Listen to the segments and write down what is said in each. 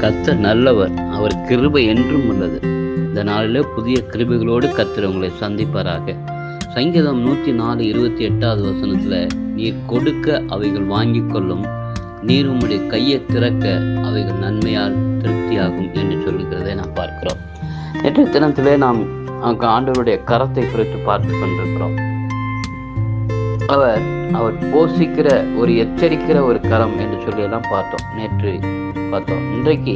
கர்த்தர் நல்லவர், அவர் கிருபை என்றும் உள்ளது. இந்த நாளில் புதிய கிருபைகளோடு கர்த்தர் உங்களை சந்திப்பாராக. சங்கீதம் 104:28 நீர் கொடுக்க அவைகள் வாங்கி கொள்ளும், நீர் உம்முடைய கையை திறக்க அவைகள் நன்மையால் திருப்தியாகும் என்று சொல்லுகிறதை நாம் பார்க்கிறோம். நேற்றைய தினத்திலே நாம் ஆண்டவருடைய கரத்தை குறித்து பார்த்து கொண்டிருக்கிறோம். அவர் போஷிக்கிற ஒரு எச்சரிக்கிற ஒரு கரம் என்று சொல்லி எல்லாம் பார்த்தோம். நேற்று பார்த்தோம். இன்றைக்கு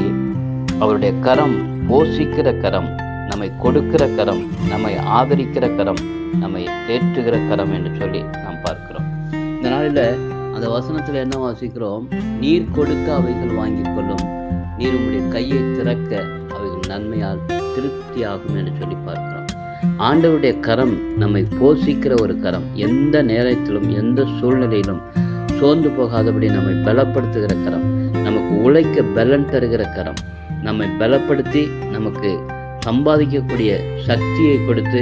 அவருடைய கரம் போஷிக்கிற கரம், நம்மை கொடுக்கிற கரம், நம்மை ஆதரிக்கிற கரம், நம்மை தேற்றுகிற கரம் என்று சொல்லி நாம் பார்க்கிறோம். இந்த நாளில் அந்த வசனத்தில் என்ன வாசிக்கிறோம்? நீர் கொடுக்க அவைகள் வாங்கி கொள்ளும், நீர் உம்முடைய கையை திறக்க அவைகள் நன்மையால் திருப்தியாகும் என்று சொல்லி பார்க்கிறோம். ஆண்டவருடைய கரம் நம்மை போஷிக்கிற ஒரு கரம். எந்த நேரத்திலும் எந்த சூழ்நிலையிலும் சோர்ந்து போகாதபடி நம்மை பலப்படுத்துகிற கரம், நமக்கு உழைக்க பலன் தருகிற கரம், நம்மை பலப்படுத்தி நமக்கு சம்பாதிக்கக்கூடிய சக்தியை கொடுத்து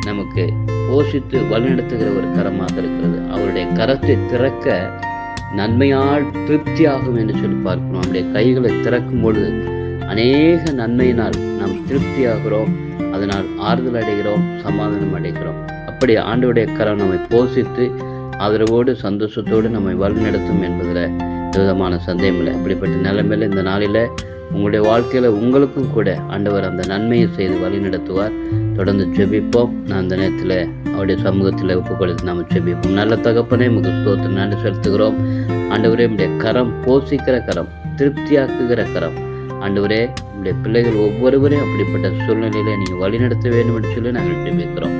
நமக்கு போஷித்து வழிநடத்துகிற ஒரு கரமாக இருக்கிறது. அவருடைய கரத்தை திறக்க நன்மையால் திருப்தியாகும் என்று சொல்லி பார்க்கிறோம். அவருடைய கைகளை திறக்கும் பொழுது அநேக நன்மையினால் நாம் திருப்தியாகிறோம், அதனால் ஆறுதல் அடைகிறோம், சமாதானம் அடைகிறோம். அப்படி ஆண்டவருடைய கரம் நம்மை போஷித்து ஆதரவோடு சந்தோஷத்தோடு நம்மை வழிநடத்தும் என்பதில் விதமான சந்தேகம் இல்லை. அப்படிப்பட்ட நிலைமையில் இந்த நாளில் உங்களுடைய வாழ்க்கையில் உங்களுக்கும் கூட ஆண்டவர் அந்த நன்மையை செய்து வழி நடத்துவார். தொடர்ந்து ஜெபிப்போம். நான் அந்த நேரத்தில் அவருடைய சமூகத்தில் ஒப்புக்கொடுத்து நாம் ஜெபிப்போம். நல்ல தகப்பனே, உங்களுக்கு ஸ்தோத்திரம் நன்றி செலுத்துகிறோம். ஆண்டவரே, உடைய கரம் போஷிக்கிற கரம், திருப்தியாக்குகிற கரம். ஆண்டவரே, உடைய பிள்ளைகள் ஒவ்வொருவரையும் அப்படிப்பட்ட சூழ்நிலையில நீங்கள் வழிநடத்த வேண்டும் என்று சொல்லி நாங்கள் ஜெபிக்கிறோம்.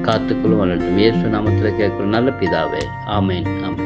காத்துக்குள்ளும் வளர்த்தும் இயேசு நாமத்தில் கேட்கிறோம் நல்ல பிதாவே. ஆமேன், ஆமேன்.